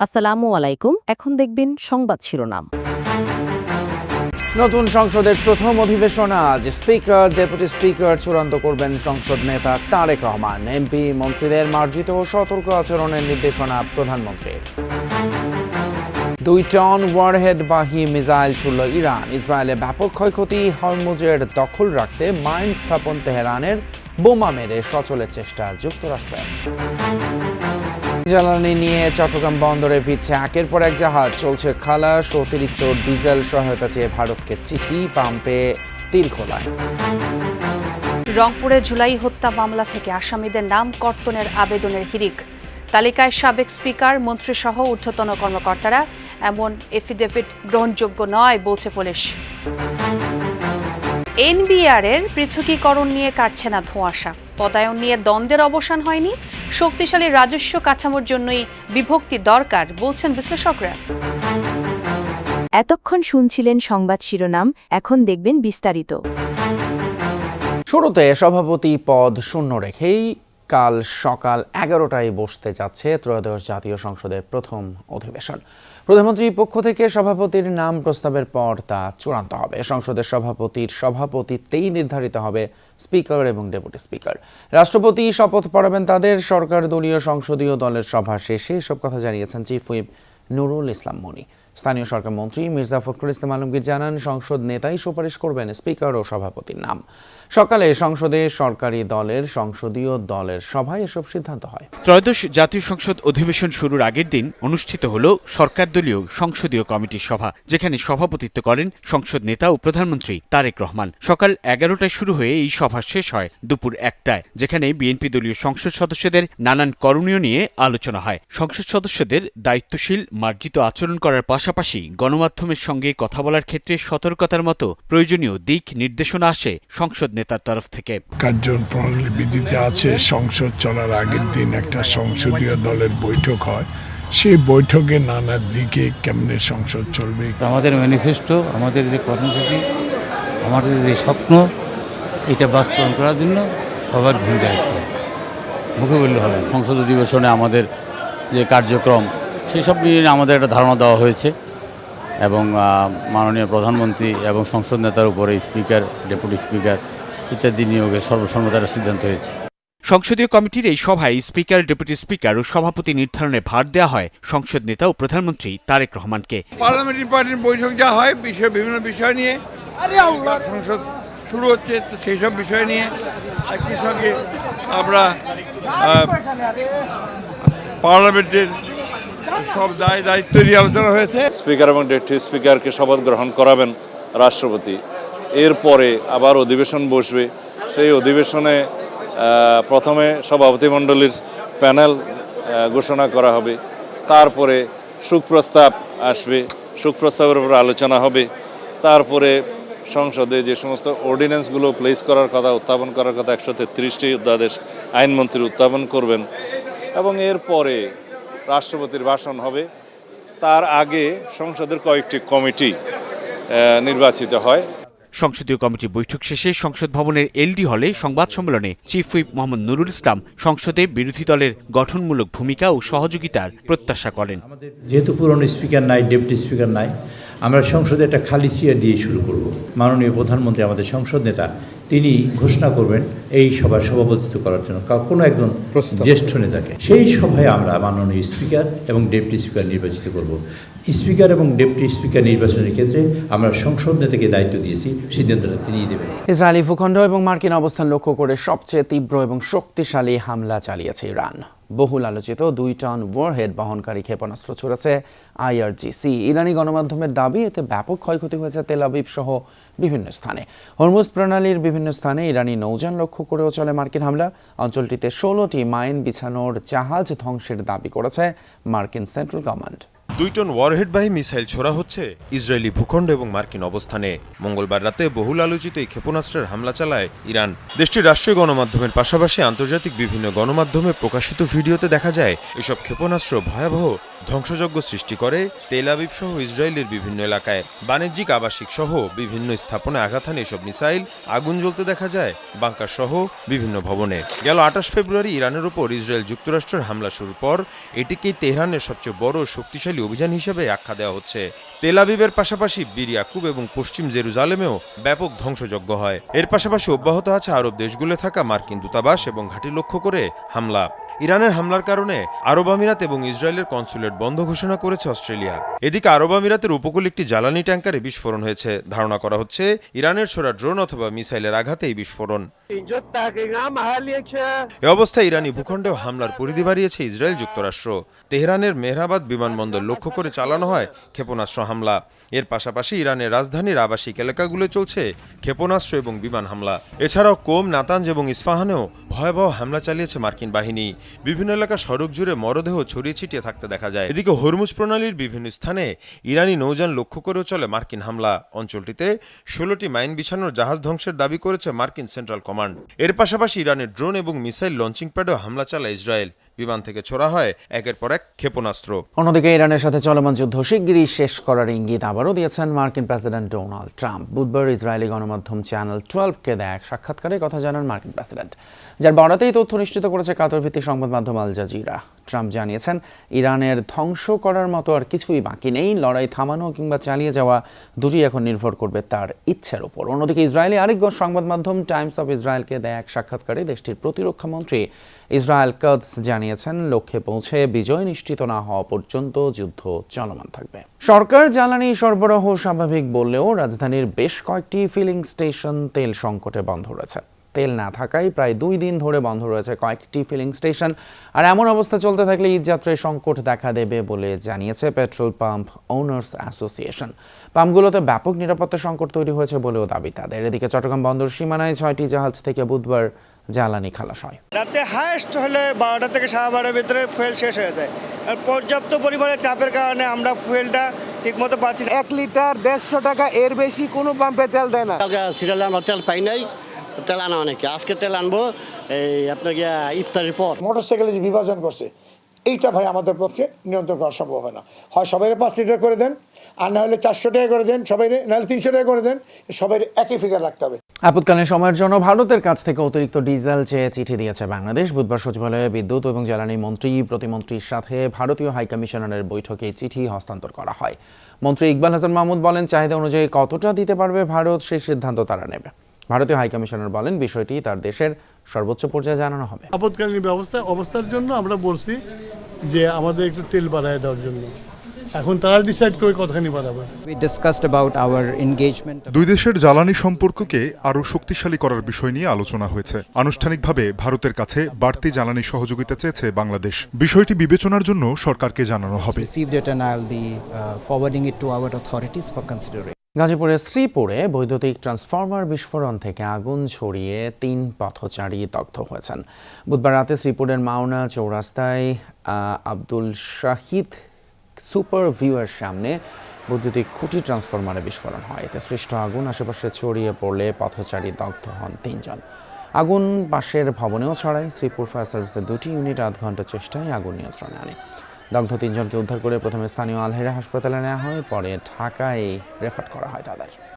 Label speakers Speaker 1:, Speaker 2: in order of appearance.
Speaker 1: আসসালামু আলাইকুম। এখন দেখবেন সংবাদ শিরোনাম।
Speaker 2: নতুন সংসদের প্রথম অধিবেশন আজ। স্পিকার, ডেপুটি স্পিকার চূড়ান্ত করবেন সংসদ নেতা তারেক রহমান। এমপি মন্ত্রীদের মার্জিত ও সতর্ক আচরণের নির্দেশনা প্রধানমন্ত্রীর। 2 টন ওয়ারহেডবাহী মিসাইল ছুড়ল ইরান। ইসরায়েলে ব্যাপক ক্ষয়ক্ষতি। হরমুজের দখল রাখতে মাইন স্থাপন তেহরানের। বোমা মেরে সচলের চেষ্টা যুক্তরাষ্ট্রের। জ্বালানি নিয়ে চট্টগ্রাম বন্দরে ফিরছে একের পর এক জাহাজ। চলছে খালাস। অতিরিক্ত ডিজেল সহায়তা চেয়ে ভারতকে চিঠি। পাম্পে তীর খোলায়।
Speaker 3: রংপুরে জুলাই হত্যা মামলা থেকে আসামিদের নাম কর্তনের আবেদনের হিড়িক। তালিকায় সাবেক স্পিকার, মন্ত্রীসহ ঊর্ধ্বতন কর্মকর্তারা। এমন এফিডেভিট গ্রহণযোগ্য নয় বলছে পুলিশ। এনবিআরের পৃথকীকরণ নিয়ে কাটছে না ধোঁয়াশা। পদায়ন নিয়ে দ্বন্দ্বের অবসান হয়নি। শক্তিশালী রাজস্ব কাঠামোর জন্যই বিভক্তি দরকার বলছেন বিশ্লেষকরা।
Speaker 4: এতক্ষণ শুনছিলেন সংবাদ শিরোনাম, এখন দেখবেন বিস্তারিত।
Speaker 2: শুরুতে সভাপতি পদ শূন্য রেখেই কাল সকাল 11টায় বসতে যাচ্ছে ত্রয়োদশ জাতীয় সংসদের প্রথম অধিবেশন। প্রধানমন্ত্রীর পক্ষ থেকে সভাপতির নাম প্রস্তাবের পর তা চূড়ান্ত হবে। সংসদের সভাপতির সভাপতিত্বেই নির্ধারিত হবে স্পিকার এবং ডেপুটি স্পিকার। রাষ্ট্রপতি শপথ পড়াবেন তাদের। সরকার দলীয় সংসদীয় দলের সভা শেষে এসব কথা জানিয়েছেন চিফ হুইপ নুরুল ইসলাম মনি। স্থানীয় সরকার মন্ত্রী মির্জা ফখরুল ইসলাম আলমগীর জানান, সংসদ নেতাই সুপারিশ করবেন স্পিকার ও সভাপতির নাম। সকালে সংসদে সরকারি দলের সংসদীয় দলের সভায় এসব সিদ্ধান্ত হয়।
Speaker 5: ত্রয়োদশ জাতীয় সংসদ অধিবেশন শুরুর আগের দিন অনুষ্ঠিত হল সরকার দলীয় সংসদীয় কমিটির সভা, যেখানে সভাপতিত্ব করেন সংসদ নেতা ও প্রধানমন্ত্রী তারেক রহমান। সকাল 11টায় শুরু হয়ে এই সভা শেষ হয় দুপুর 1টায়, যেখানে বিএনপি দলীয় সংসদ সদস্যদের নানান করণীয় নিয়ে আলোচনা হয়। সংসদ সদস্যদের দায়িত্বশীল মার্জিত আচরণ করার পাশাপাশি গণমাধ্যমের সঙ্গে কথা বলার ক্ষেত্রে সতর্কতার মতো প্রয়োজনীয় দিক নির্দেশনা আসে সংসদ নেতার তরফ থেকে।
Speaker 6: কার্যপ্রণালী বিধিতে আছে, সংসদ চলার আগের দিন একটা সংসদীয় দলের বৈঠক হয়। সেই বৈঠকে নানা দিকে কেমনে সংসদ চলবে,
Speaker 7: আমাদের ম্যানিফেস্টো, আমাদের যে কর্মসূচি, আমাদের যে স্বপ্ন, এটা বাস্তবায়ন করার জন্য সবার ভূমিকা দায়িত্ব মুখে বললে হবে।
Speaker 8: সংসদ অধিবেশনে আমাদের যে কার্যক্রম সেই সব নিয়ে আমাদের একটা ধারণা দেওয়া হয়েছে এবং মাননীয় প্রধানমন্ত্রী এবং সংসদ নেতার উপরে স্পিকার, ডেপুটি স্পিকার ইত্যাদি নিয়োগের সর্বসম্মত একটা সিদ্ধান্ত হয়েছে।
Speaker 5: সংসদীয় কমিটির এই সভায় স্পিকার, ডেপুটি স্পিকার ও সভাপতি নির্ধারণে ভার দেওয়া হয় সংসদ নেতা ও প্রধানমন্ত্রী তারেক রহমানকে।
Speaker 9: পার্লামেন্টারি পার্টির বৈঠক যা হয় বিভিন্ন বিষয় নিয়ে, সংসদ শুরু হচ্ছে তো সেই সব বিষয় নিয়ে একই সঙ্গে আমরা পার্লামেন্টের সব দায়িত্ব নিয়ে আলোচনা হয়েছে।
Speaker 10: স্পিকার এবং ডেপুটি স্পিকারকে শপথ গ্রহণ করাবেন রাষ্ট্রপতি। এরপরে আবার অধিবেশন বসবে। সেই অধিবেশনে প্রথমে সভাপতিমণ্ডলীর প্যানেল ঘোষণা করা হবে, তারপরে সুপ্রস্তাব আসবে, সুপ্রস্তাবের উপর আলোচনা হবে, তারপরে সংসদে যে সমস্ত অর্ডিন্যান্সগুলো প্লেস করার কথা, উত্থাপন করার কথা 133টি অধ্যাদেশ আইনমন্ত্রী উত্থাপন করবেন এবং এরপরে রাষ্ট্রপতির ভাষণ হবে। তার আগে সংসদের কয়েকটি কমিটি নির্বাচিত হয়।
Speaker 5: সংসদীয় কমিটির বৈঠক শেষে সংসদ ভবনের এলডি হলে সংবাদ সম্মেলনে চিফ হুইপ মোহাম্মদ নুরুল ইসলাম সংসদে বিরোধী দলের গঠনমূলক ভূমিকা ও সহযোগিতার প্রত্যাশা করেন।
Speaker 11: যেহেতু পুরনো স্পিকার নাই, ডেপুটি স্পিকার নাই, আমরা সংসদে একটা খালি চেয়ার দিয়ে শুরু করব। মাননীয় প্রধানমন্ত্রী, আমাদের সংসদ নেতা, তিনি ঘোষণা করবেন এই সভার সভাপতিত্ব করার জন্য কোনো একজন জ্যেষ্ঠ নেতাকে। সেই সভায় আমরা মাননীয় স্পিকার এবং ডেপুটি স্পিকার নির্বাচিত করব। স্পিকার এবং ডেপুটি স্পিকার নির্বাচনের ক্ষেত্রে আমরা সংসদ নেতাকে দায়িত্ব দিয়েছি, সিদ্ধান্তটা তিনিই দেবেন।
Speaker 2: ইসরায়েলি ভূখণ্ড এবং মার্কিন অবস্থান লক্ষ্য করে সবচেয়ে তীব্র এবং শক্তিশালী হামলা চালিয়েছে ইরান। বহুল আলোচিত 2 টন ওয়ারহেড বহনকারী ক্ষেপণাস্ত্র ছুড়েছে IRGC। ইরানি গণমাধ্যমের দাবি, এতে ব্যাপক ক্ষয়ক্ষতি হয়েছে তেল আবিব সহ বিভিন্ন স্থানে। হরমুজ প্রণালীর বিভিন্ন স্থানে ইরানি নৌযান লক্ষ্য করেও চলে মার্কিন হামলা। অঞ্চলটিতে 16টি মাইন বিছানোর জাহাজ ধ্বংসের দাবি করেছে মার্কিন সেন্ট্রাল কমান্ড।
Speaker 12: 2 টন ওয়ারহেডবাহী মিসাইল ছোড়া হচ্ছে ইসরায়েলি ভূখণ্ড এবং মার্কিন অবস্থানে। মঙ্গলবার রাতে বহুল আলোচিত এই ক্ষেপণাস্ত্রের হামলা চালায় ইরান। দেশটির রাষ্ট্রীয় গণমাধ্যমের পাশাপাশি আন্তর্জাতিক বিভিন্ন গণমাধ্যমে প্রকাশিত ভিডিওতে দেখা যায় এসব ক্ষেপণাস্ত্র ভয়াবহ ধ্বংসযজ্ঞ সৃষ্টি করে তেল আবিব সহ ইসরায়েলের বিভিন্ন এলাকায়। বাণিজ্যিক, আবাসিক সহ বিভিন্ন স্থাপনায় আঘাত হানে এসব মিসাইল। আগুন জ্বলতে দেখা যায় বাংকার সহ বিভিন্ন ভবনে। গেল 28 ফেব্রুয়ারি ইরানের উপর ইসরায়েল যুক্তরাষ্ট্রের হামলা শুরুর পর এটিকেই তেহরানের সবচেয়ে বড় ও শক্তিশালী অভিযান হিসেবে আখ্যা দেওয়া হচ্ছে। তেল আবিবের পাশাপাশি বীর ইয়াকুব এবং পশ্চিম জেরুজালেমেও ব্যাপক ধ্বংসযজ্ঞ হয়। এর পাশাপাশি অব্যাহত আছে আরব দেশগুলো থাকা মার্কিন দূতাবাস এবং ঘাঁটি লক্ষ্য করে হামলা। ইরানের হামলার কারণে আরব আমিরাত এবং ইসরায়েলের কনসুলেট বন্ধ ঘোষণা করেছে অস্ট্রেলিয়া। এদিকে আরব আমিরাতের উপকূল একটি জ্বালানি ট্যাঙ্কারে বিস্ফোরণ হয়েছে। ধারণা করা হচ্ছে ইরানের ছোড়া ড্রোন অথবা মিসাইলের আঘাতে এই বিস্ফোরণ। এ অবস্থায় ইরানি ভূখণ্ডেও হামলার পরিধি বাড়িয়েছে ইসরায়েল যুক্তরাষ্ট্র। তেহরানের মেহরাবাদ বিমানবন্দর লক্ষ্য করে চালানো হয় ক্ষেপণাস্ত্র হামলা। এর পাশাপাশি ইরানের রাজধানীর আবাসিক এলাকাগুলো চলছে ক্ষেপণাস্ত্র এবং বিমান হামলা। এছাড়াও কোম, নাতানজ এবং ইস্পাহানেও ভয়াবহ হামলা চালিয়েছে মার্কিন বাহিনী। বিভিন্ন এলাকা সড়ক জুড়ে মরদেহ ছড়িয়ে ছিটিয়ে থাকতে দেখা যায়। এদিকে হরমুজ প্রণালীর বিভিন্ন স্থানে ইরানি নৌযান লক্ষ্য করেও চলে মার্কিন হামলা। অঞ্চলটিতে 16টি মাইন বিছানোর জাহাজ ধ্বংসের দাবি করেছে মার্কিন সেন্ট্রাল কমান্ড। এর পাশাপাশি ইরানের ড্রোন এবং মিসাইল লঞ্চিং প্যাডেও হামলা চালায় ইসরায়েল। বিমান থেকে ছোড়া হয় একের পর এক ক্ষেপণাস্ত্র।
Speaker 2: অন্যদিকে ইরানের সাথে চলমান যুদ্ধ শিগগিরই শেষ করার ইঙ্গিত আবারও দিয়েছেন মার্কিন প্রেসিডেন্ট ডোনাল্ড ট্রাম্প। বুধবার ইসরায়েলি গণমাধ্যম চ্যানেল 12কে দেয়া এক সাক্ষাৎকারে কথা জানান মার্কিন প্রেসিডেন্ট, যার বরাতেই তথ্য নিশ্চিত করেছে কাতার ভিত্তিক সংবাদ মাধ্যম আল জাজিরা। ট্রাম্প জানিয়েছেন, ইরানের ধ্বংস করার মতো আর কিছুই বাকি নেই। লড়াই থামানো কিংবা চালিয়ে যাওয়া দুটোই এখন নির্ভর করবে তার ইচ্ছের উপর। অন্যদিকে ইসরায়েলি আরেক সংবাদ মাধ্যম টাইমস অফ ইসরায়েলকে দেয়া এক সাক্ষাৎকারে দেশটির প্রতিরক্ষা মন্ত্রী ইসরায়েল কাদস জানিয়েছেন, লক্ষ্যে পৌঁছে বিজয় নিশ্চিত না হওয়া পর্যন্ত যুদ্ধ চলমান থাকবে। সরকার জ্বালানি সরবরাহ স্বাভাবিক বললেও রাজধানীর বেশ কয়েকটি ফিলিং স্টেশন তেল সংকটে বন্ধ রয়েছে। তেল না থাকায় প্রায় 2 দিন ধরে বন্ধ রয়েছে কয়েকটি ফিলিং স্টেশন। আর এমন অবস্থা চলতে থাকলে ঈদযাত্রায় সংকট দেখা দেবে বলে জানিয়েছে পেট্রোল পাম্প ওনার্স অ্যাসোসিয়েশন। পাম্পগুলোতে ব্যাপক নিরাপত্তা সংকট তৈরি হয়েছে বলেও দাবি তাদের। এদিকে চট্টগ্রাম বন্দর সীমানায় 6টি জাহাজ থেকে বুধবার জ্বালানি খালাস হয়।
Speaker 13: রাতে হাইস্ট হলে 12টা থেকে 12:30 ভিতরে ফুয়েল শেষ হয়ে যায়। আর পর্যাপ্ত পরিমাণে চাপের কারণে আমরা ফুয়েলটা ঠিকমতো পাচ্ছি না।
Speaker 14: 1 লিটার 150 টাকা, এর বেশি কোনো পাম্পে তেল দেয় না।
Speaker 15: সিরিয়ালে আমরা তেল পাই নাই, তেল আনা অনেকে। আজকে তেল আনবো এই আপনার ইফতারের পর।
Speaker 14: মোটরসাইকেলে যে বিভাজন করছে, এইটা ভাই আমাদের পক্ষে নিয়ন্ত্রণ করা সম্ভব হয় না। হয় সবাই 5 লিটার করে দেন, আর না হলে 400 টাকা করে দেন, সবাই নাহলে 300 টাকা করে দেন। সবাই একই ফিগার রাখতে হবে।
Speaker 2: আপৎকালীন সময়ের জন্য ভারতের কাছ থেকে অতিরিক্ত ডিজেল চেয়ে চিঠি দিয়েছে বাংলাদেশ। বুধবার সচিবালয়ে বিদ্যুৎ এবং জ্বালানি মন্ত্রী, প্রতিমন্ত্রীর সাথে ভারতীয় হাইকমিশনারের বৈঠকে চিঠি হস্তান্তর করা হয়। মন্ত্রী ইকবাল হাসান মাহমুদ বলেন, চাহিদা অনুযায়ী কতটা দিতে পারবে ভারত সেই সিদ্ধান্ত তারা নেবে। ভারতীয় হাইকমিশনার বলেন, বিষয়টি তার দেশের সর্বোচ্চ পর্যায়ে জানানো হবে।
Speaker 16: আপৎকালীন অবস্থার জন্য আমরা বলছি যে আমাদের একটু তেল বাড়ায় দেওয়ার জন্য। এখন তারা ডিসাইড করে কতখানি বাড়াবে।
Speaker 17: দুই দেশের জ্বালানি সম্পর্ককে আরও শক্তিশালী করার বিষয় নিয়ে আলোচনা হয়েছে। আনুষ্ঠানিকভাবে ভারতের কাছে বাড়তি জ্বালানি সহযোগিতা চেয়েছে বাংলাদেশ। বিষয়টি বিবেচনার জন্য সরকারকে জানানো হবে।
Speaker 2: গাজীপুরের শ্রীপুরে বৈদ্যুতিক ট্রান্সফরমার বিস্ফোরণ থেকে আগুন ছড়িয়ে 3 পথচারী দগ্ধ হয়েছেন। বুধবার রাতে শ্রীপুরের মাওনা চৌরাস্তায় আব্দুল শাহিদ সুপার ভিউয়ের সামনে বৈদ্যুতিক খুঁটি ট্রান্সফরমারে বিস্ফোরণ হয়। এতে সৃষ্ট আগুন আশেপাশে ছড়িয়ে পড়লে পথচারী দগ্ধ হন 3 জন। আগুন পাশের ভবনেও ছড়ায়। শ্রীপুর ফায়ার সার্ভিসের 2টি ইউনিট 8 ঘন্টা চেষ্টায় আগুন নিয়ন্ত্রণে আনে। দগ্ধ 3 জনকে উদ্ধার করে প্রথমে স্থানীয় আলহেরা হাসপাতালে নেওয়া হয়, পরে ঢাকায় রেফার করা হয় তাদের।